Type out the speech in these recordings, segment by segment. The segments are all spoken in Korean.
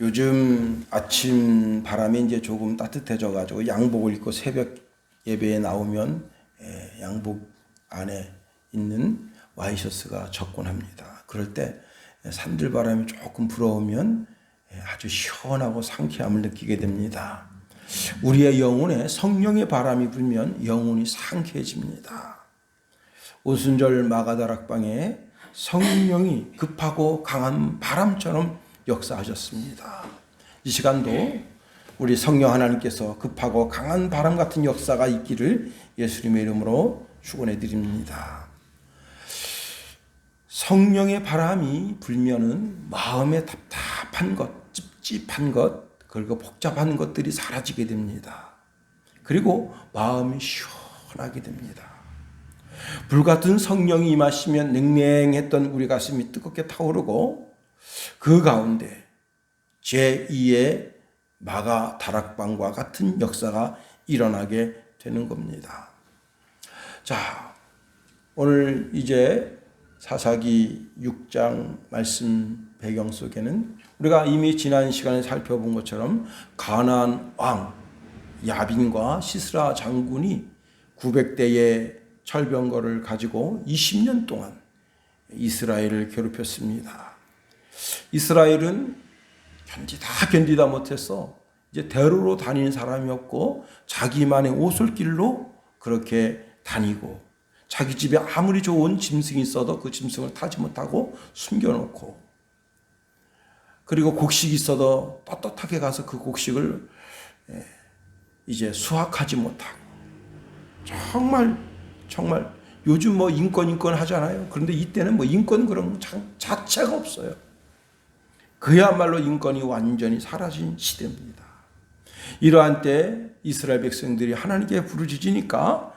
요즘 아침 바람이 이제 조금 따뜻해져 가지고 양복을 입고 새벽 예배에 나오면 양복 안에 있는 와이셔츠가 젖곤 합니다. 그럴 때 산들바람이 조금 불어오면 아주 시원하고 상쾌함을 느끼게 됩니다. 우리의 영혼에 성령의 바람이 불면 영혼이 상쾌해집니다. 오순절 마가다락방에 성령이 급하고 강한 바람처럼 역사하셨습니다. 이 시간도 우리 성령 하나님께서 급하고 강한 바람 같은 역사가 있기를 예수님의 이름으로 축원해 드립니다. 성령의 바람이 불면은 마음에 답답한 것, 찝찝한 것, 그리고 복잡한 것들이 사라지게 됩니다. 그리고 마음이 시원하게 됩니다. 불같은 성령이 임하시면 냉랭했던 우리 가슴이 뜨겁게 타오르고 그 가운데 제2의 마가 다락방과 같은 역사가 일어나게 되는 겁니다. 자, 오늘 이제 사사기 6장 말씀 배경 속에는 우리가 이미 지난 시간에 살펴본 것처럼 가나안 왕 야빈과 시스라 장군이 900대의 철병거를 가지고 20년 동안 이스라엘을 괴롭혔습니다. 이스라엘은 견디다 못해서 이제 대로로 다니는 사람이 없고 자기만의 오솔길로 그렇게 다니고 자기 집에 아무리 좋은 짐승이 있어도 그 짐승을 타지 못하고 숨겨놓고 그리고 곡식이 있어도 떳떳하게 가서 그 곡식을 이제 수확하지 못하고 정말 요즘 뭐 인권 하잖아요. 그런데 이때는 뭐 인권 그런 자체가 없어요. 그야말로 인권이 완전히 사라진 시대입니다. 이러한 때 이스라엘 백성들이 하나님께 부르짖으니까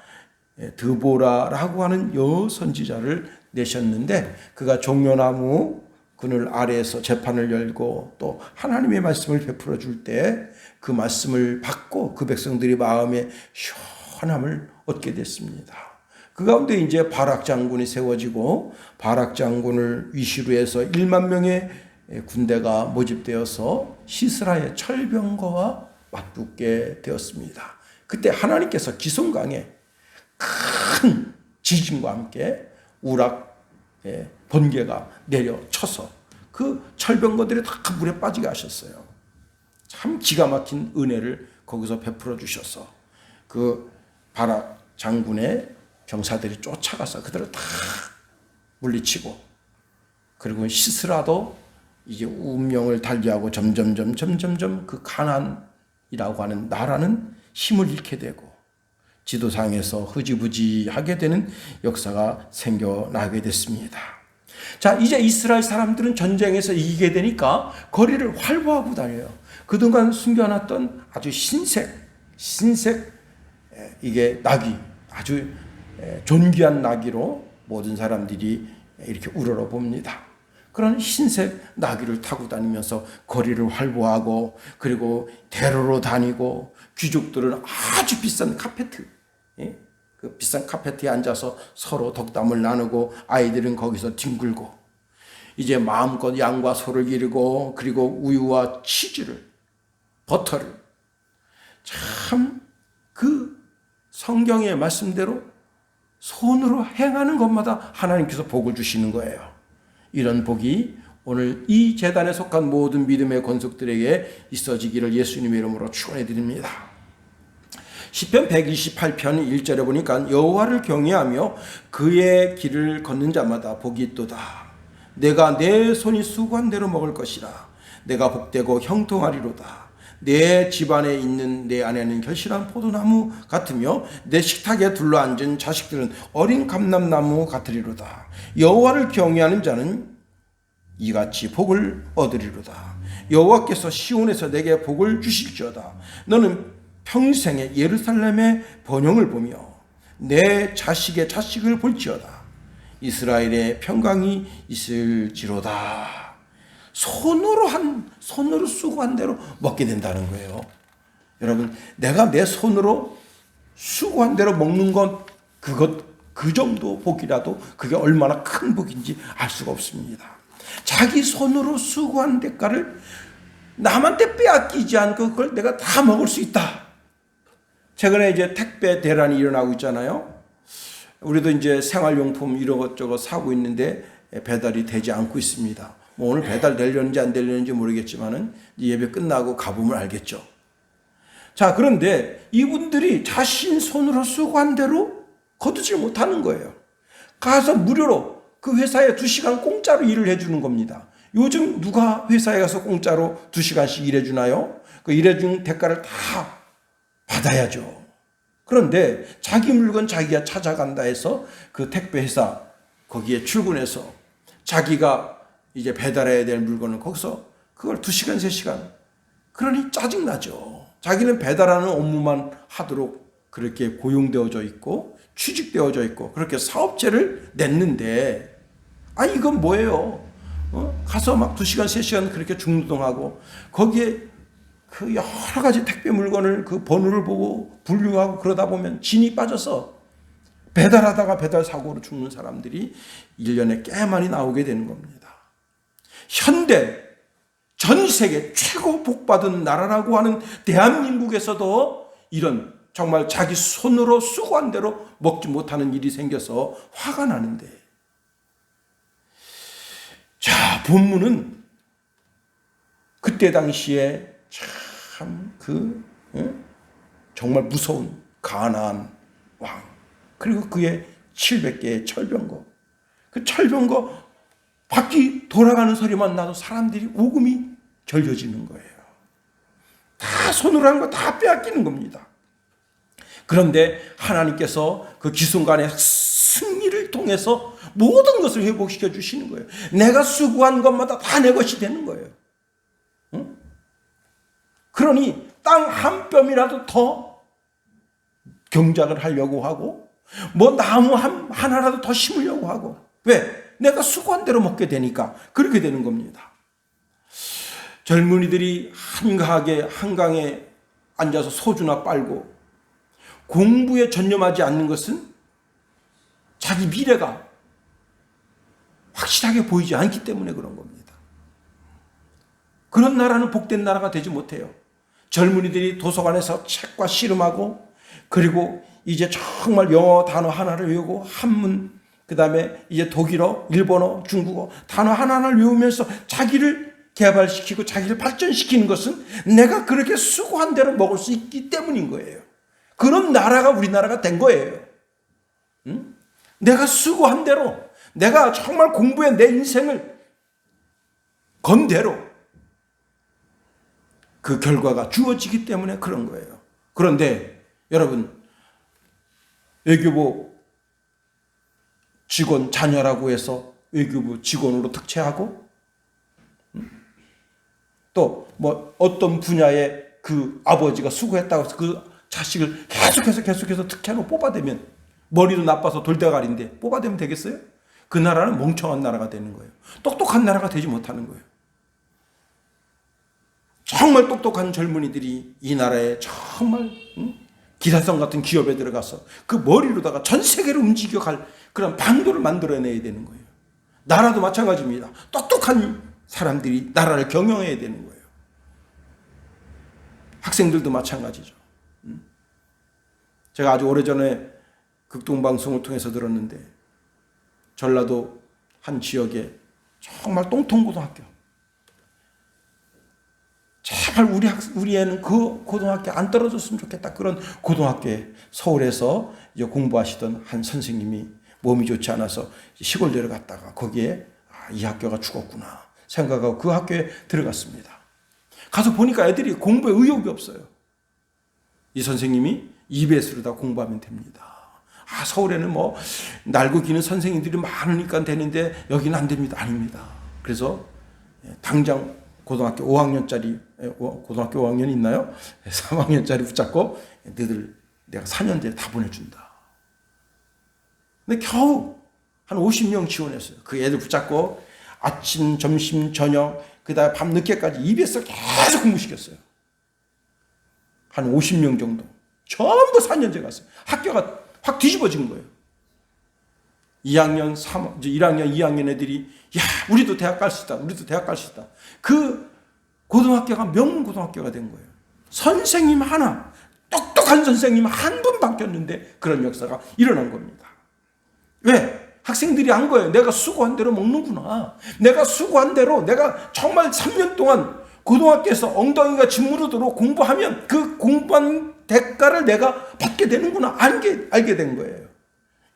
드보라라고 하는 여선지자를 내셨는데 그가 종려나무 그늘 아래에서 재판을 열고 또 하나님의 말씀을 베풀어 줄 때 그 말씀을 받고 그 백성들이 마음에 시원함을 얻게 됐습니다. 그 가운데 이제 바락 장군이 세워지고 바락 장군을 위시로 해서 1만 명의 군대가 모집되어서 시스라의 철병거와 맞붙게 되었습니다. 그때 하나님께서 기손강에 큰 지진과 함께 우락 번개가 내려쳐서 그 철병거들이 다 물에 빠지게 하셨어요. 참 기가 막힌 은혜를 거기서 베풀어 주셔서 그 바락 장군의 병사들이 쫓아가서 그들을 다 물리치고 그리고 시스라도 이제 운명을 달리하고 점점 그 가나안이라고 하는 나라는 힘을 잃게 되고 지도상에서 흐지부지하게 되는 역사가 생겨나게 됐습니다. 자, 이제 이스라엘 사람들은 전쟁에서 이기게 되니까 거리를 활보하고 다녀요. 그동안 숨겨놨던 아주 흰색 이게 나귀, 아주 존귀한 나귀로 모든 사람들이 이렇게 우러러 봅니다. 그런 흰색 나귀를 타고 다니면서 거리를 활보하고 그리고 대로로 다니고 귀족들은 아주 비싼 카페트, 그 비싼 카페트에 앉아서 서로 덕담을 나누고 아이들은 거기서 뒹굴고 이제 마음껏 양과 소를 기르고 그리고 우유와 치즈를 버터를 참 그 성경의 말씀대로 손으로 행하는 것마다 하나님께서 복을 주시는 거예요. 이런 복이 오늘 이 제단에 속한 모든 믿음의 권속들에게 있어지기를 예수님의 이름으로 축원해 드립니다. 시편 128편 1절에 보니까 여호와를 경외하며 그의 길을 걷는 자마다 복이 있도다. 내가 내 손이 수고한 대로 먹을 것이라. 내가 복되고 형통하리로다. 내 집안에 있는 내 안에는 결실한 포도나무 같으며 내 식탁에 둘러앉은 자식들은 어린 감람나무 같으리로다. 여호와를 경외하는 자는 이같이 복을 얻으리로다. 여호와께서 시온에서 내게 복을 주실지어다. 너는 평생에 예루살렘의 번영을 보며 내 자식의 자식을 볼지어다. 이스라엘의 평강이 있을지로다. 손으로 수고한 대로 먹게 된다는 거예요. 여러분, 내가 내 손으로 수고한 대로 먹는 건 그 정도 복이라도 그게 얼마나 큰 복인지 알 수가 없습니다. 자기 손으로 수고한 대가를 남한테 빼앗기지 않고 그걸 내가 다 먹을 수 있다. 최근에 이제 택배 대란이 일어나고 있잖아요. 우리도 이제 생활용품 이것저것 사고 있는데 배달이 되지 않고 있습니다. 뭐 오늘 배달 되려는지 안 되려는지 모르겠지만은 예배 끝나고 가보면 알겠죠. 자, 그런데 이분들이 자신 손으로 수고한 대로 거두질 못하는 거예요. 가서 무료로 그 회사에 2시간 공짜로 일을 해주는 겁니다. 요즘 누가 회사에 가서 공짜로 2시간씩 일해주나요? 그 일해준 대가를 다 받아야죠. 그런데 자기 물건 자기가 찾아간다 해서 그 택배 회사 거기에 출근해서 자기가 이제 배달해야 될 물건을 거기서 그걸 2시간, 3시간. 그러니 짜증나죠. 자기는 배달하는 업무만 하도록 그렇게 고용되어져 있고 취직되어져 있고 그렇게 사업체를 냈는데 이건 뭐예요? 가서 막 2시간, 3시간 그렇게 중노동하고 거기에 그 여러 가지 택배 물건을 그 번호를 보고 분류하고 그러다 보면 진이 빠져서 배달하다가 배달 사고로 죽는 사람들이 1년에 꽤 많이 나오게 되는 겁니다. 현대 전 세계 최고 복받은 나라라고 하는 대한민국에서도 이런 정말 자기 손으로 수고한 대로 먹지 못하는 일이 생겨서 화가 나는데, 자, 본문은 그때 당시에 참 정말 무서운 가나안 왕, 그리고 그의 700개의 철병거, 그 철병거 바퀴 돌아가는 소리만 나도 사람들이 오금이 절려지는 거예요. 다 손으로 한 거 다 빼앗기는 겁니다. 그런데 하나님께서 그 기순간의 승리를 통해서 모든 것을 회복시켜 주시는 거예요. 내가 수고한 것마다 다 내 것이 되는 거예요. 응? 그러니 땅 한 뼘이라도 더 경작을 하려고 하고 뭐 나무 하나라도 더 심으려고 하고, 왜? 내가 수고한 대로 먹게 되니까 그렇게 되는 겁니다. 젊은이들이 한가하게 한강에 앉아서 소주나 빨고 공부에 전념하지 않는 것은 자기 미래가 확실하게 보이지 않기 때문에 그런 겁니다. 그런 나라는 복된 나라가 되지 못해요. 젊은이들이 도서관에서 책과 씨름하고, 그리고 이제 정말 영어 단어 하나를 외우고 한문, 그 다음에 이제 독일어, 일본어, 중국어 단어 하나하나를 외우면서 자기를 개발시키고 자기를 발전시키는 것은 내가 그렇게 수고한 대로 먹을 수 있기 때문인 거예요. 그런 나라가 우리나라가 된 거예요. 응? 내가 수고한 대로, 내가 정말 공부에 내 인생을 건 대로 그 결과가 주어지기 때문에 그런 거예요. 그런데 여러분, 외교부 직원 자녀라고 해서 외교부 직원으로 특채하고, 또 뭐 어떤 분야에 그 아버지가 수고했다고 해서 그 자식을 계속해서 특채로 뽑아대면, 머리도 나빠서 돌대가리인데 뽑아대면 되겠어요? 그 나라는 멍청한 나라가 되는 거예요. 똑똑한 나라가 되지 못하는 거예요. 정말 똑똑한 젊은이들이 이 나라에 정말 기사성 같은 기업에 들어가서 그 머리로다가 전 세계를 움직여갈 그런 방도를 만들어내야 되는 거예요. 나라도 마찬가지입니다. 똑똑한 사람들이 나라를 경영해야 되는 거예요. 학생들도 마찬가지죠. 제가 아주 오래전에 극동방송을 통해서 들었는데, 전라도 한 지역에 정말 똥통고등학교, 제발 우리 애는 그 고등학교 안 떨어졌으면 좋겠다, 그런 고등학교에 서울에서 이제 공부하시던 한 선생님이 몸이 좋지 않아서 시골 내려갔다가 거기에 이 학교가 죽었구나 생각하고 그 학교에 들어갔습니다. 가서 보니까 애들이 공부에 의욕이 없어요. 이 선생님이 EBS로 다 공부하면 됩니다. 서울에는 뭐 날고 기는 선생님들이 많으니까 되는데 여기는 안 됩니다. 아닙니다. 그래서 당장 고등학교 5학년짜리, 고등학교 5학년 있나요? 3학년짜리 붙잡고 너희들 내가 4년제에 다 보내준다. 근데 겨우 한 50명 지원했어요. 그 애들 붙잡고 아침, 점심, 저녁, 그 다음에 밤 늦게까지 EBS 계속 공부시켰어요. 한 50명 정도. 전부 4년제 갔어요. 학교가 확 뒤집어진 거예요. 1학년, 1학년, 2학년 애들이, 야, 우리도 대학 갈 수 있다. 우리도 대학 갈 수 있다. 그 50 고등학교가 명문고등학교가 된 거예요. 선생님 하나, 똑똑한 선생님 한 분 바뀌었는데 그런 역사가 일어난 겁니다. 왜? 학생들이 한 거예요. 내가 수고한 대로 먹는구나. 내가 수고한 대로 내가 정말 3년 동안 고등학교에서 엉덩이가 짓무르도록 공부하면 그 공부한 대가를 내가 받게 되는구나. 알게 된 거예요.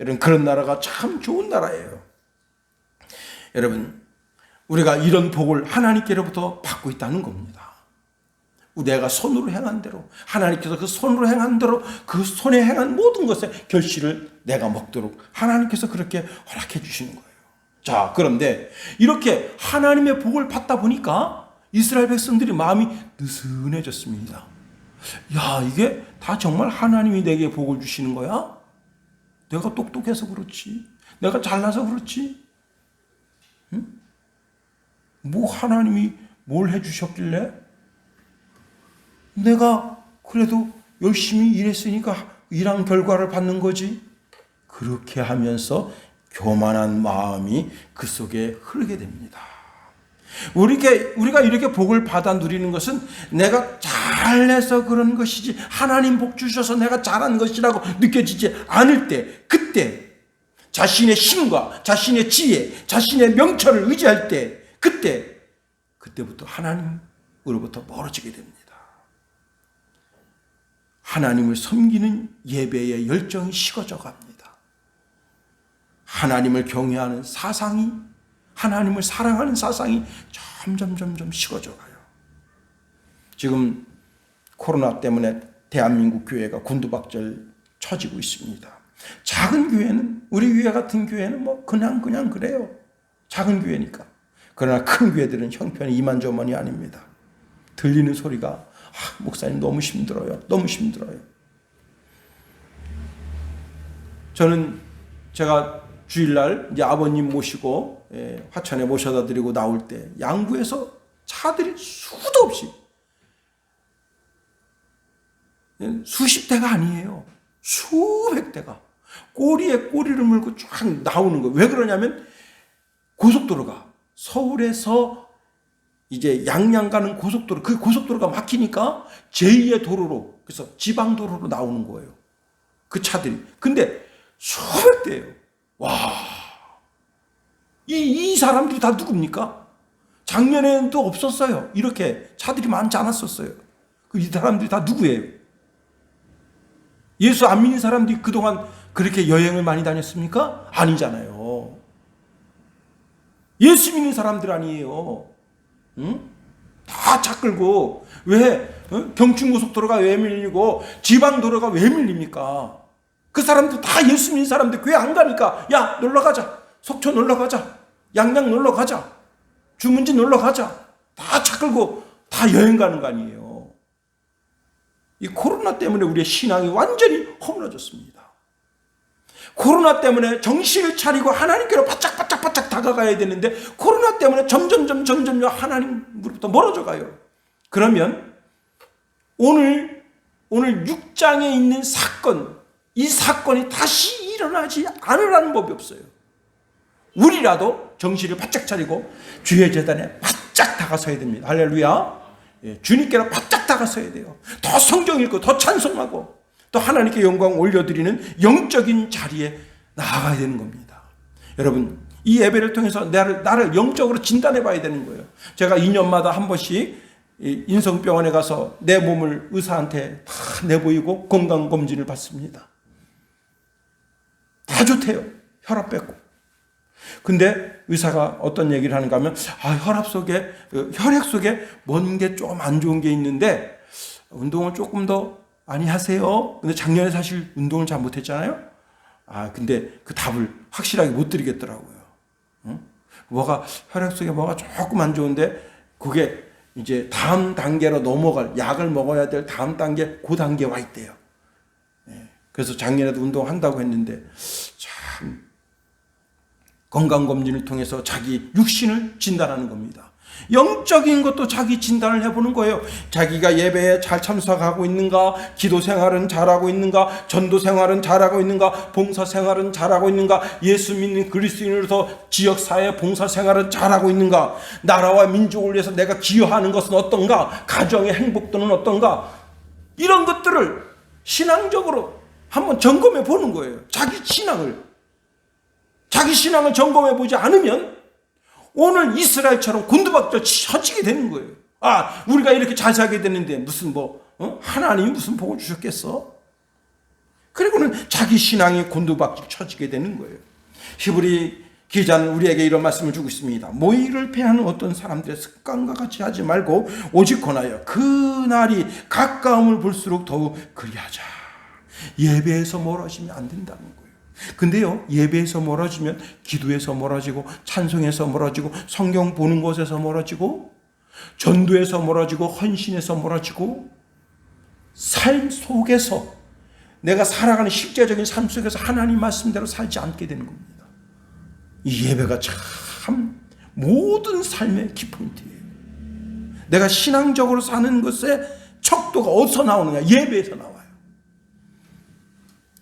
여러분, 그런 나라가 참 좋은 나라예요. 여러분, 우리가 이런 복을 하나님께로부터 받고 있다는 겁니다. 내가 손으로 행한 대로, 하나님께서 그 손으로 행한 대로 그 손에 행한 모든 것의 결실을 내가 먹도록 하나님께서 그렇게 허락해 주시는 거예요. 자, 그런데 이렇게 하나님의 복을 받다 보니까 이스라엘 백성들이 마음이 느슨해졌습니다. 야, 이게 다 정말 하나님이 내게 복을 주시는 거야? 내가 똑똑해서 그렇지? 내가 잘나서 그렇지? 응? 뭐 하나님이 뭘 해주셨길래? 내가 그래도 열심히 일했으니까 일한 결과를 받는 거지. 그렇게 하면서 교만한 마음이 그 속에 흐르게 됩니다. 우리가 이렇게 복을 받아 누리는 것은 내가 잘해서 그런 것이지 하나님 복 주셔서 내가 잘한 것이라고 느껴지지 않을 때, 그때 자신의 힘과 자신의 지혜, 자신의 명철을 의지할 때, 그때부터 하나님으로부터 멀어지게 됩니다. 하나님을 섬기는 예배의 열정이 식어져 갑니다. 하나님을 경외하는 사상이, 하나님을 사랑하는 사상이 점점 식어져 가요. 지금 코로나 때문에 대한민국 교회가 곤두박질 쳐지고 있습니다. 작은 교회는, 우리 교회 같은 교회는 뭐 그냥 그래요. 작은 교회니까. 그러나 큰 교회들은 형편이 이만저만이 아닙니다. 들리는 소리가 목사님 너무 힘들어요. 너무 힘들어요. 저는 제가 주일날 이제 아버님 모시고 화천에 모셔다 드리고 나올 때 양구에서 차들이 수도 없이 수십 대가 아니에요. 수백 대가 꼬리에 꼬리를 물고 쫙 나오는 거예요. 왜 그러냐면 고속도로가 서울에서 이제 양양 가는 고속도로, 그 고속도로가 막히니까 제2의 도로로, 그래서 지방도로로 나오는 거예요. 그 차들이. 근데 수백 대예요. 와. 이 사람들이 다 누굽니까? 작년에는 또 없었어요. 이렇게 차들이 많지 않았었어요. 이 사람들이 다 누구예요? 예수 안 믿는 사람들이 그동안 그렇게 여행을 많이 다녔습니까? 아니잖아요. 예수 믿는 사람들 아니에요. 응? 다 차 끌고. 왜? 경춘고속도로가 왜 밀리고 지방도로가 왜 밀립니까? 그 사람들 다 예수 믿는 사람들 교회 안 가니까 야 놀러 가자. 속초 놀러 가자. 양양 놀러 가자. 주문지 놀러 가자. 다 차 끌고 다 여행 가는 거 아니에요. 이 코로나 때문에 우리의 신앙이 완전히 허물어졌습니다. 코로나 때문에 정신을 차리고 하나님께로 바짝 다가가야 되는데 코로나 때문에 점점 하나님으로부터 멀어져 가요. 그러면 오늘 6장에 있는 사건, 이 사건이 다시 일어나지 않으라는 법이 없어요. 우리라도 정신을 바짝 차리고 주의 제단에 바짝 다가서야 됩니다. 할렐루야. 주님께로 바짝 다가서야 돼요. 더 성경 읽고 더 찬송하고 또 하나님께 영광 올려드리는 영적인 자리에 나아가야 되는 겁니다. 여러분, 이 예배를 통해서 나를 영적으로 진단해 봐야 되는 거예요. 제가 2년마다 한 번씩 인성병원에 가서 내 몸을 의사한테 다 내보이고 건강검진을 받습니다. 다 좋대요. 혈압 뺐고. 근데 의사가 어떤 얘기를 하는가 하면 혈액 속에 뭔 게 좀 안 좋은 게 있는데 운동을 조금 더 많이 하세요. 근데 작년에 사실 운동을 잘 못했잖아요. 근데 그 답을 확실하게 못 드리겠더라고요. 혈액 속에 뭐가 조금 안 좋은데 그게 이제 다음 단계로 넘어갈 약을 먹어야 될 다음 단계, 그 단계에 와 있대요. 그래서 작년에도 운동한다고 했는데 참 건강검진을 통해서 자기 육신을 진단하는 겁니다. 영적인 것도 자기 진단을 해보는 거예요. 자기가 예배에 잘 참석하고 있는가, 기도 생활은 잘하고 있는가, 전도 생활은 잘하고 있는가, 봉사 생활은 잘하고 있는가, 예수 믿는 그리스도인으로서 지역사회 봉사 생활은 잘하고 있는가, 나라와 민족을 위해서 내가 기여하는 것은 어떤가, 가정의 행복도는 어떤가, 이런 것들을 신앙적으로 한번 점검해 보는 거예요. 자기 신앙을 점검해 보지 않으면 오늘 이스라엘처럼 곤두박질 쳐지게 되는 거예요. 우리가 이렇게 잘 살게 되는데 무슨 하나님이 무슨 복을 주셨겠어? 그리고는 자기 신앙이 곤두박질 쳐지게 되는 거예요. 히브리 기자는 우리에게 이런 말씀을 주고 있습니다. 모의를 패하는 어떤 사람들의 습관과 같이 하지 말고 오직 권하여 그 날이 가까움을 볼수록 더욱 그리하자. 예배에서 멀어지면 안 된다는 거예요. 근데요, 예배에서 멀어지면 기도에서 멀어지고, 찬송에서 멀어지고, 성경 보는 곳에서 멀어지고, 전도에서 멀어지고, 헌신에서 멀어지고, 삶 속에서 내가 살아가는 실제적인 삶 속에서 하나님 말씀대로 살지 않게 되는 겁니다. 이 예배가 참 모든 삶의 키포인트예요. 내가 신앙적으로 사는 것의 척도가 어디서 나오느냐? 예배에서 나와요.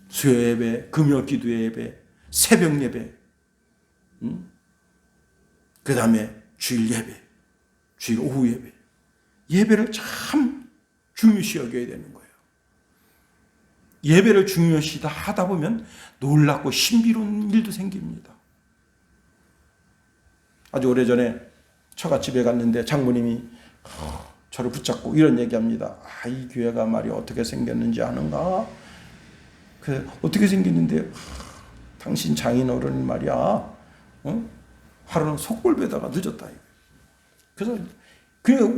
수요 예배, 금요 기도 예배, 새벽 예배, 그 다음에 주일 예배, 주일 오후 예배. 예배를 참 중요시 여겨야 되는 거예요. 예배를 중요시 하다 보면 놀랍고 신비로운 일도 생깁니다. 아주 오래전에 처갓집에 갔는데 장모님이 저를 붙잡고 이런 얘기합니다. 이 교회가 말이 어떻게 생겼는지 아는가? 어떻게 생겼는데 당신 장인어른이 말이야, 하루는 속골배다가 늦었다. 그래서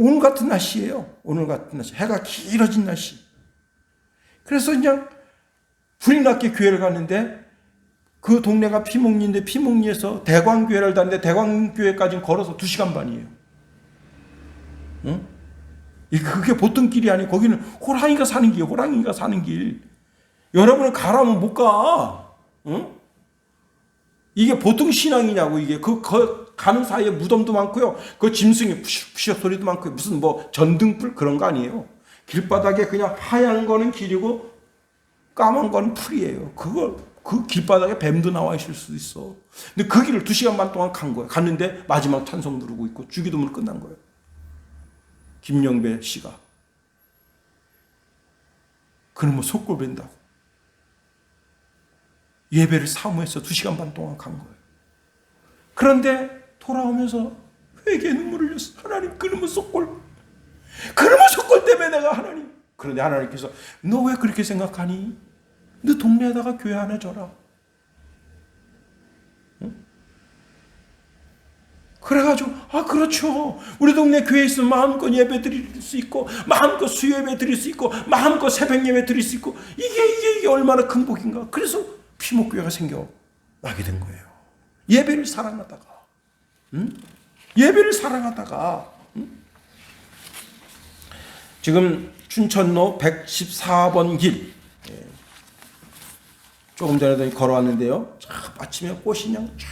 오늘 같은 날씨예요. 오늘 같은 날씨, 해가 길어진 날씨. 그래서 그냥 불이 났게 교회를 갔는데 그 동네가 피목리인데 피목리에서 대광교회를 갔는데 대광교회까지는 걸어서 2시간 반이에요. 그게 보통 길이 아니에요. 거기는 호랑이가 사는 길이에요. 호랑이가 사는 길. 여러분은 가라면 못 가. 이게 보통 신앙이냐고. 이게 가는 사이에 무덤도 많고요. 그 짐승의 푸시푸시 소리도 많고요. 무슨 전등불 그런 거 아니에요. 길바닥에 그냥 하얀 거는 길이고 까만 건 풀이에요. 그 길바닥에 뱀도 나와 있을 수도 있어. 근데 그 길을 2시간 반 동안 간 거예요. 갔는데 마지막 찬송 부르고 있고 주기도문 끝난 거예요. 김영배 씨가. 그러면 속골벤다고. 예배를 사모해서 2시간 반 동안 간 거예요. 그런데 돌아오면서 회개의 눈물을 흘렸어. 하나님, 그러면 속골 때문에 내가 하나님. 그런데 하나님께서 너 왜 그렇게 생각하니? 너 동네에다가 교회 하나 줘라. 그래가지고 그렇죠. 우리 동네 교회에 있으면 마음껏 예배 드릴 수 있고, 마음껏 수요 예배 드릴 수 있고, 마음껏 새벽 예배 드릴 수 있고, 이게 얼마나 큰 복인가. 그래서 피목교회가 생겨나게 된 거예요. 예배를 사랑하다가, 지금 춘천로 114번 길, 조금 전에도 걸어왔는데요. 아침에 꽃이 그냥 쫙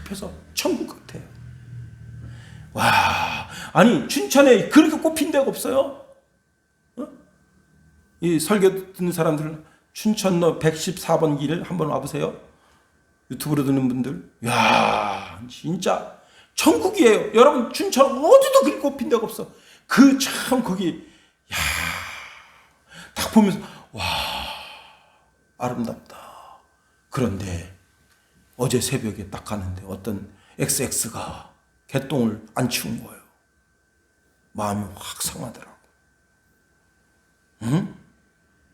펴서 천국 같아요. 와, 아니 춘천에 그렇게 꽃핀 데가 없어요? 이 설교 듣는 사람들은 춘천로 114번 길을 한번 와보세요. 유튜브로 듣는 분들, 야, 진짜 천국이에요. 여러분, 춘천 어디도 그렇게 꽃핀 데가 없어. 참 거기, 야, 딱 보면서 와, 아름답다. 그런데 어제 새벽에 딱 가는데 어떤 XX가 개똥을 안 치운 거예요. 마음이 확 상하더라고.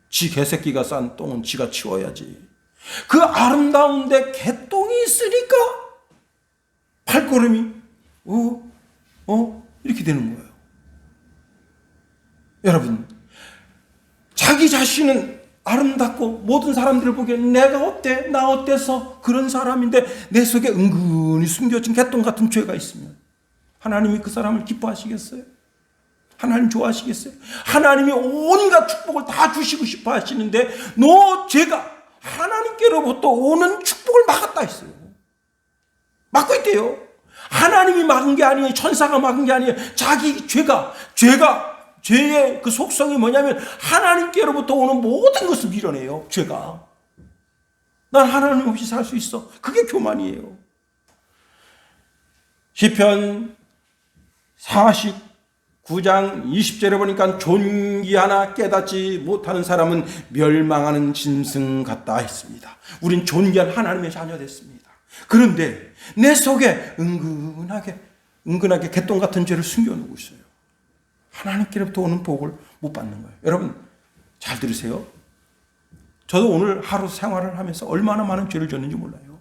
지 개새끼가 싼 똥은 지가 치워야지. 그 아름다운데 개똥이 있으니까 발걸음이 이렇게 되는 거예요. 여러분, 자기 자신은 아름답고 모든 사람들을 보기엔 내가 어때? 나 어때서? 그런 사람인데 내 속에 은근히 숨겨진 개똥 같은 죄가 있으면 하나님이 그 사람을 기뻐하시겠어요? 하나님 좋아하시겠어요? 하나님이 온갖 축복을 다 주시고 싶어 하시는데 너 죄가 하나님께로부터 오는 축복을 막았다 했어요. 막고 있대요. 하나님이 막은 게 아니에요. 천사가 막은 게 아니에요. 자기 죄의 그 속성이 뭐냐면 하나님께로부터 오는 모든 것을 밀어내요. 죄가. 난 하나님 없이 살 수 있어. 그게 교만이에요. 시편 49장 20절에 보니까 존귀하나 깨닫지 못하는 사람은 멸망하는 짐승 같다 했습니다. 우린 존귀한 하나님의 자녀 됐습니다. 그런데 내 속에 은근하게 개똥 같은 죄를 숨겨놓고 있어요. 하나님께로부터 오는 복을 못 받는 거예요. 여러분 잘 들으세요. 저도 오늘 하루 생활을 하면서 얼마나 많은 죄를 졌는지 몰라요.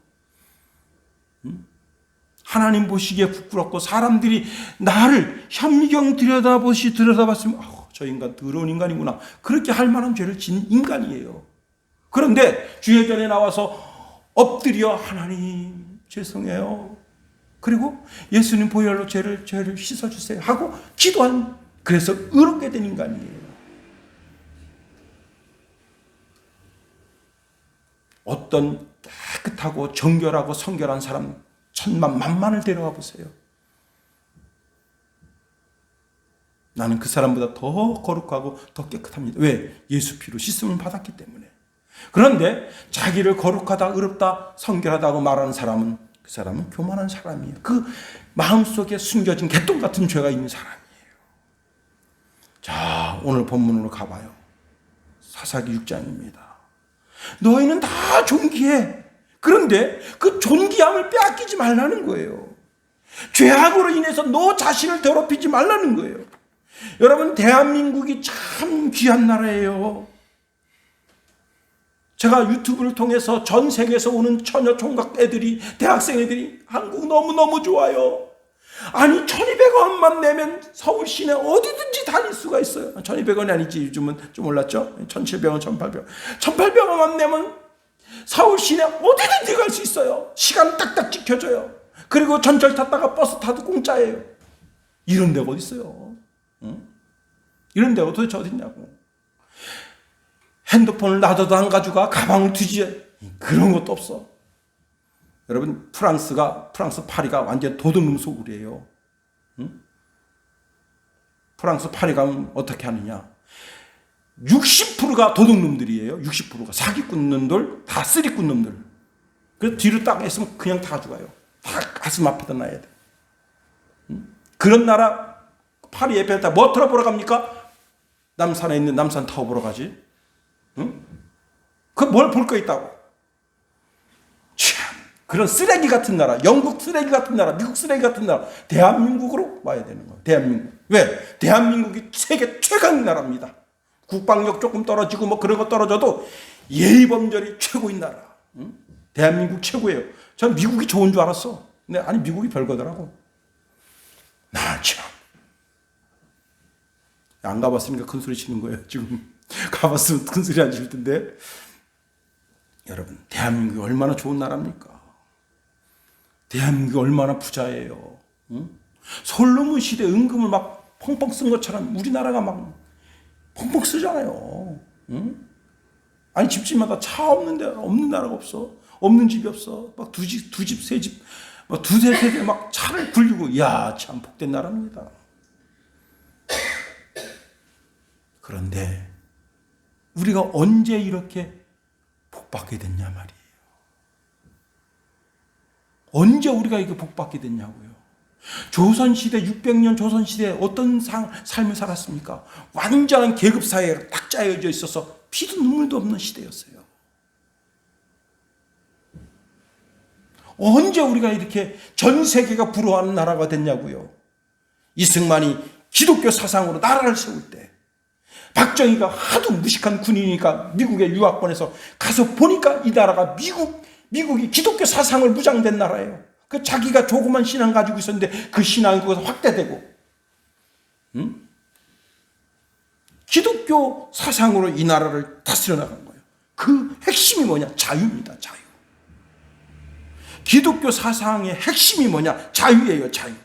하나님 보시기에 부끄럽고 사람들이 나를 현미경 들여다봤으면 저 인간 더러운 인간이구나. 그렇게 할 만한 죄를 진 인간이에요. 그런데 주의전에 나와서 엎드려 하나님 죄송해요. 그리고 예수님 보혈로 죄를 씻어주세요 하고 그래서 의롭게 된 인간이에요. 어떤 깨끗하고 정결하고 성결한 사람 만만을 데려가 보세요. 나는 그 사람보다 더 거룩하고 더 깨끗합니다. 왜? 예수 피로 씻음을 받았기 때문에. 그런데 자기를 거룩하다, 의롭다, 성결하다고 말하는 사람은 그 사람은 교만한 사람이에요. 그 마음속에 숨겨진 개똥 같은 죄가 있는 사람이에요. 자, 오늘 본문으로 가봐요. 사사기 6장입니다. 너희는 다 존귀해. 그런데 그 존귀함을 빼앗기지 말라는 거예요. 죄악으로 인해서 너 자신을 더럽히지 말라는 거예요. 여러분 대한민국이 참 귀한 나라예요. 제가 유튜브를 통해서 전 세계에서 오는 처녀 총각 애들이 대학생 애들이 한국 너무너무 좋아요. 아니 1,200원만 내면 서울 시내 어디든지 다닐 수가 있어요. 1,200원이 아니지 요즘은 좀 올랐죠. 1,700원, 1,800원. 1,800원만 내면 서울 시내 어디든지 갈 수 있어요. 시간 딱딱 지켜줘요. 그리고 전철 탔다가 버스 타도 공짜예요. 이런 데가 어디 있어요? 응? 이런 데가 도대체 어디 있냐고. 핸드폰을 놔둬도 안 가져가. 가방을 뒤지어. 그런 것도 없어. 여러분 프랑스 파리가 완전 도둑놈 소굴이에요. 응? 프랑스 파리 가면 어떻게 하느냐. 60%가 도둑놈들이에요. 60%가 사기꾼놈들, 다 쓰리꾼놈들. 그래서 뒤로 딱 했으면 그냥 다 죽어요. 다 가슴 앞에다 놔야 돼. 응? 그런 나라 파리 에펠탑 뭐 틀어보러 갑니까? 남산에 있는 남산 타워 보러 가지. 응? 그 뭘 볼 거 있다고. 참 그런 쓰레기 같은 나라, 영국 쓰레기 같은 나라, 미국 쓰레기 같은 나라, 대한민국으로 와야 되는 거예요. 대한민국. 왜? 대한민국이 세계 최강 나라입니다. 국방력 조금 떨어지고 뭐 그런 거 떨어져도 예의범절이 최고인 나라. 응? 대한민국 최고예요. 전 미국이 좋은 줄 알았어. 근데 아니 미국이 별거더라고. 나 참. 안 가봤으니까 큰 소리 치는 거예요. 지금 가봤으면 큰 소리 안 칠 텐데. 여러분 대한민국이 얼마나 좋은 나라입니까? 대한민국이 얼마나 부자예요. 응? 솔로몬 시대 은금을 막 펑펑 쓴 것처럼 우리나라가 막 펑펑 쓰잖아요. 응? 아니 집집마다 차 없는 나라가 없어. 없는 집이 없어. 막 두 집, 세 집, 막 두세 세대 막 차를 굴리고, 이야 참 복된 나라입니다. 그런데 우리가 언제 이렇게 복받게 됐냐 말이에요. 언제 우리가 이렇게 복받게 됐냐고요. 조선시대 600년 조선시대에 어떤 삶을 살았습니까? 완전한 계급사회가 딱 짜여져 있어서 피도 눈물도 없는 시대였어요. 언제 우리가 이렇게 전 세계가 부러워하는 나라가 됐냐고요. 이승만이 기독교 사상으로 나라를 세울 때 박정희가 하도 무식한 군인이니까 미국에 유학 보내서 가서 보니까 이 나라가 미국이 기독교 사상을 무장된 나라예요. 그 자기가 조그만 신앙 가지고 있었는데 그 신앙이 거기서 확대되고, 응? 기독교 사상으로 이 나라를 다스려 나간 거예요. 그 핵심이 뭐냐? 자유입니다. 자유. 기독교 사상의 핵심이 뭐냐? 자유예요. 자유.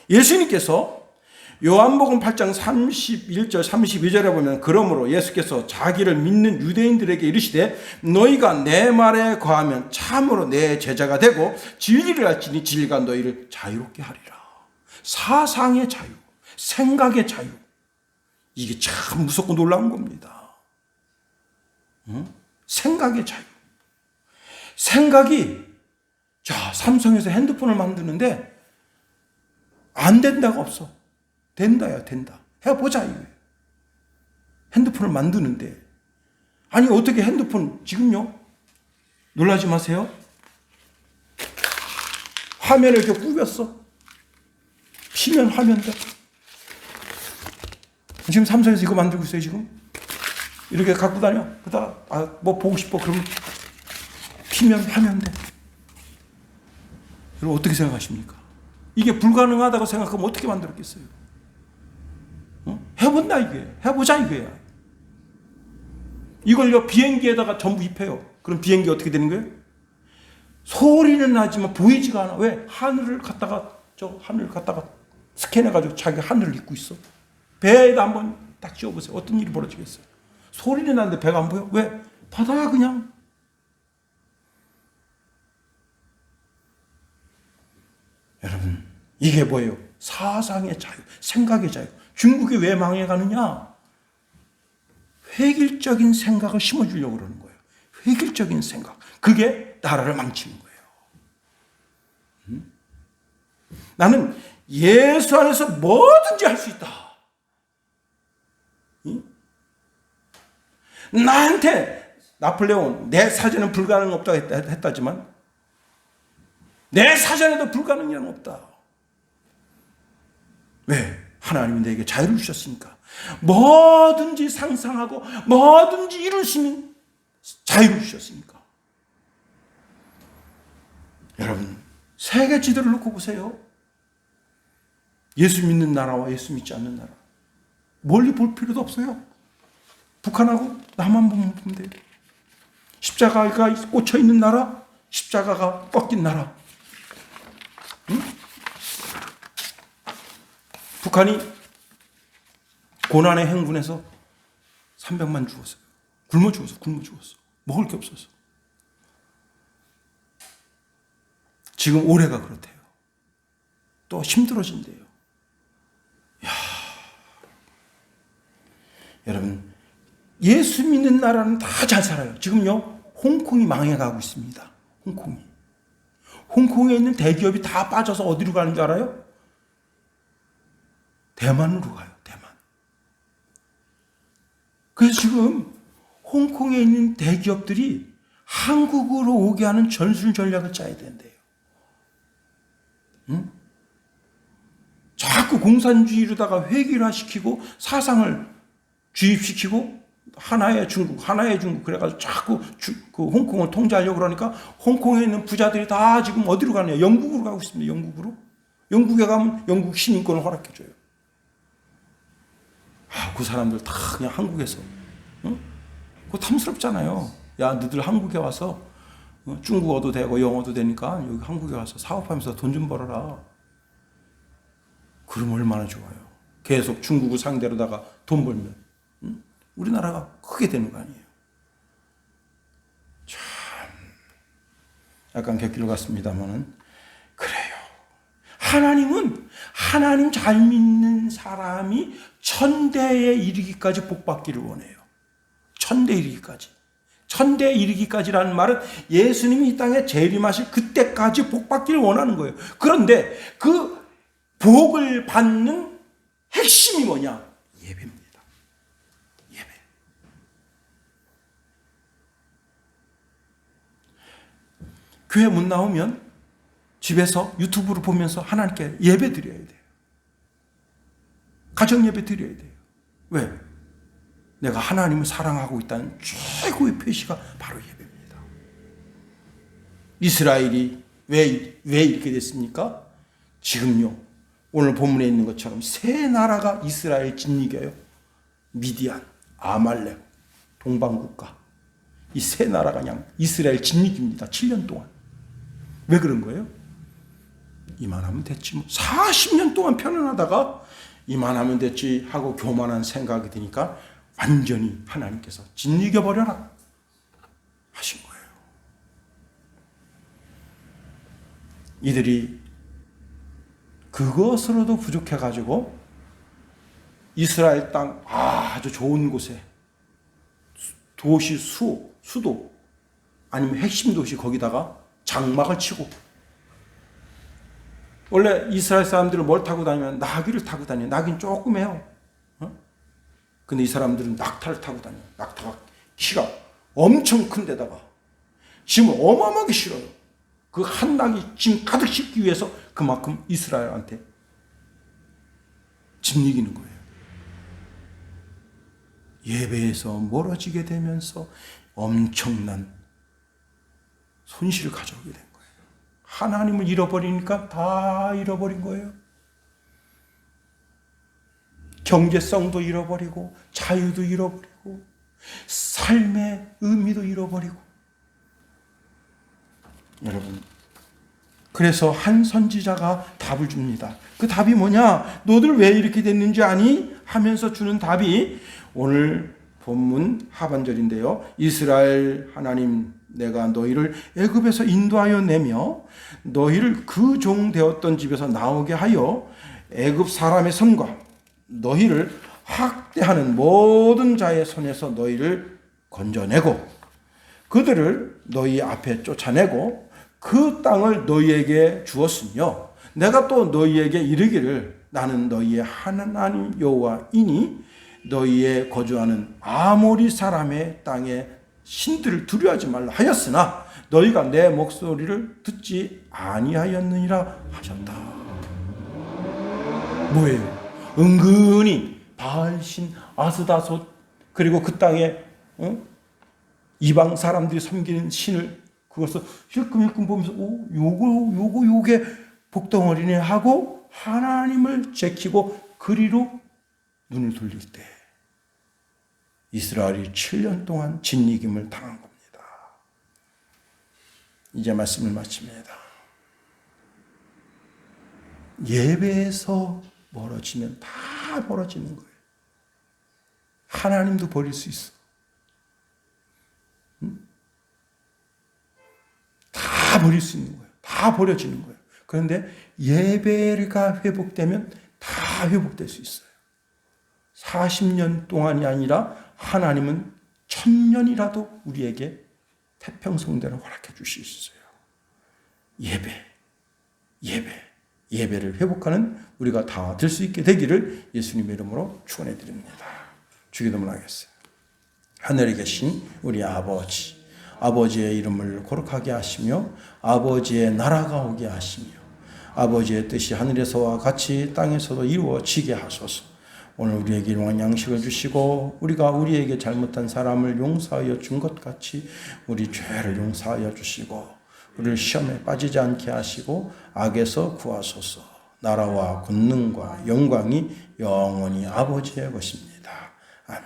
예수님께서 요한복음 8장 31절 32절에 보면 그러므로 예수께서 자기를 믿는 유대인들에게 이르시되 너희가 내 말에 거하면 참으로 내 제자가 되고 진리를 알지니 진리가 너희를 자유롭게 하리라. 사상의 자유, 생각의 자유. 이게 참 무섭고 놀라운 겁니다. 생각의 자유. 생각이 자, 삼성에서 핸드폰을 만드는데 안 된다가 없어. 된다야, 된다. 해보자, 이거예요. 핸드폰을 만드는데. 아니, 어떻게 핸드폰, 지금요? 놀라지 마세요. 화면을 이렇게 꾸몄어. 피면 화면 돼. 지금 삼성에서 이거 만들고 있어요, 지금. 이렇게 갖고 다녀. 그러다가, 뭐 보고 싶어. 그러면 피면 화면 돼. 여러분, 어떻게 생각하십니까? 이게 불가능하다고 생각하면 어떻게 만들었겠어요? 해본다 이게. 해보자 이거야. 이걸요 비행기에다가 전부 입혀요. 그럼 비행기 어떻게 되는 거예요? 소리는 나지만 보이지가 않아. 왜? 하늘을 갖다가 스캔해가지고 자기 하늘을 입고 있어. 배에다 한번 딱 씌워보세요. 어떤 일이 벌어지겠어요? 소리는 나는데 배가 안 보여? 왜? 바다야 그냥. 여러분 이게 뭐예요? 사상의 자유, 생각의 자유. 중국이 왜 망해가느냐? 획일적인 생각을 심어주려고 그러는 거예요. 획일적인 생각. 그게 나라를 망치는 거예요. 나는 예수 안에서 뭐든지 할 수 있다. 나한테 나폴레옹 내 사전은 불가능 없다고 했다지만 내 사전에도 불가능이란 없다. 왜? 하나님이 내게 자유를 주셨으니까. 뭐든지 상상하고 뭐든지 이룰 수 있는 자유를 주셨으니까. 여러분 세계 지도를 놓고 보세요. 예수 믿는 나라와 예수 믿지 않는 나라. 멀리 볼 필요도 없어요. 북한하고 남한 보면 돼요. 십자가가 꽂혀 있는 나라, 십자가가 꺾인 나라. 응? 북한이 고난의 행군에서 300만 죽었어요. 굶어 죽었어. 먹을 게 없었어. 지금 올해가 그렇대요. 또 힘들어진대요. 이야. 여러분, 예수 믿는 나라는 다 잘 살아요. 지금요, 홍콩이 망해가고 있습니다. 홍콩에 있는 대기업이 다 빠져서 어디로 가는 줄 알아요? 대만으로 가요. 대만. 그래서 지금 홍콩에 있는 대기업들이 한국으로 오게 하는 전술 전략을 짜야 된대요. 응? 자꾸 공산주의로다가 획일화시키고 사상을 주입시키고 하나의 중국 그래가지고 자꾸 그 홍콩을 통제하려고 그러니까 홍콩에 있는 부자들이 다 지금 어디로 가느냐? 영국으로 가고 있습니다. 영국에 가면 영국 시민권을 허락해줘요. 그 사람들 다 그냥 한국에서, 그거 탐스럽잖아요. 야, 너들 한국에 와서 중국어도 되고 영어도 되니까 여기 한국에 와서 사업하면서 돈 좀 벌어라. 그러면 얼마나 좋아요. 계속 중국을 상대로다가 돈 벌면 우리나라가 크게 되는 거 아니에요. 참 약간 곁길로 갔습니다만은 그래요. 하나님은 하나님 잘 믿는 사람이 천대에 이르기까지 복받기를 원해요. 천대에 이르기까지. 천대에 이르기까지라는 말은 예수님이 이 땅에 재림하실 그때까지 복받기를 원하는 거예요. 그런데 그 복을 받는 핵심이 뭐냐? 예배입니다. 예배. 교회 못 나오면 집에서 유튜브를 보면서 하나님께 예배 드려야 돼요. 가정 예배 드려야 돼요. 왜? 내가 하나님을 사랑하고 있다는 최고의 표시가 바로 예배입니다. 이스라엘이 왜 이렇게 됐습니까? 지금요, 오늘 본문에 있는 것처럼 세 나라가 이스라엘 짓이겨요. 미디안, 아말렉, 동방국가. 이 세 나라가 그냥 이스라엘 짓이깁니다. 7년 동안. 왜 그런 거예요? 이만하면 됐지 뭐. 40년 동안 편안하다가 이만하면 됐지 하고 교만한 생각이 드니까 완전히 하나님께서 짓이겨버려라 하신 거예요. 이들이 그것으로도 부족해가지고 이스라엘 땅 아주 좋은 곳에 도시 수도 아니면 핵심 도시 거기다가 장막을 치고, 원래 이스라엘 사람들은 뭘 타고 다니면 나귀를 타고 다녀요. 나귀는 조그매요. 근데 이 사람들은 낙타를 타고 다녀요. 낙타가 키가 엄청 큰 데다가 짐을 어마어마하게 실어요. 그 한 낙이 짐 가득 싣기 위해서 그만큼 이스라엘한테 짓이기는 거예요. 예배에서 멀어지게 되면서 엄청난 손실을 가져오게 된 거예요. 하나님을 잃어버리니까 다 잃어버린 거예요. 경제성도 잃어버리고 자유도 잃어버리고 삶의 의미도 잃어버리고. 여러분, 그래서 한 선지자가 답을 줍니다. 그 답이 뭐냐? 너들 왜 이렇게 됐는지 아니? 하면서 주는 답이 오늘 본문 하반절인데요. 이스라엘 하나님, 내가 너희를 애굽에서 인도하여 내며 너희를 그 종 되었던 집에서 나오게 하여 애굽 사람의 손과 너희를 학대하는 모든 자의 손에서 너희를 건져내고 그들을 너희 앞에 쫓아내고 그 땅을 너희에게 주었으며 내가 또 너희에게 이르기를 나는 너희의 하나님 여호와이니 너희의 거주하는 아모리 사람의 땅에 신들을 두려워하지 말라 하였으나 너희가 내 목소리를 듣지 아니하였느니라 하셨다. 뭐예요? 은근히 바알신 아스다솥 그리고 그 땅에 이방 사람들이 섬기는 신을 그것을 힐끔힐끔 보면서 요게 복덩어리네 하고 하나님을 제키고 그리로 눈을 돌릴 때 이스라엘이 7년 동안 진이김을 당한 겁니다. 이제 말씀을 마칩니다. 예배에서 멀어지면 다 멀어지는 거예요. 하나님도 버릴 수 있어. 다 버릴 수 있는 거예요. 다 버려지는 거예요. 그런데 예배가 회복되면 다 회복될 수 있어요. 40년 동안이 아니라 하나님은 1000년이라도 우리에게 태평성대를 허락해 주실 수 있어요. 예배를 회복하는 우리가 다 될 수 있게 되기를 예수님의 이름으로 축원해 드립니다. 주기도문 하겠습니다. 하늘에 계신 우리 아버지, 아버지의 이름을 거룩하게 하시며 아버지의 나라가 오게 하시며 아버지의 뜻이 하늘에서와 같이 땅에서도 이루어지게 하소서. 오늘 우리에게 일용할 양식을 주시고 우리가 우리에게 잘못한 사람을 용서하여 준 것 같이 우리 죄를 용서하여 주시고 우리를 시험에 빠지지 않게 하시고 악에서 구하소서. 나라와 권능과 영광이 영원히 아버지의 것입니다. 아멘.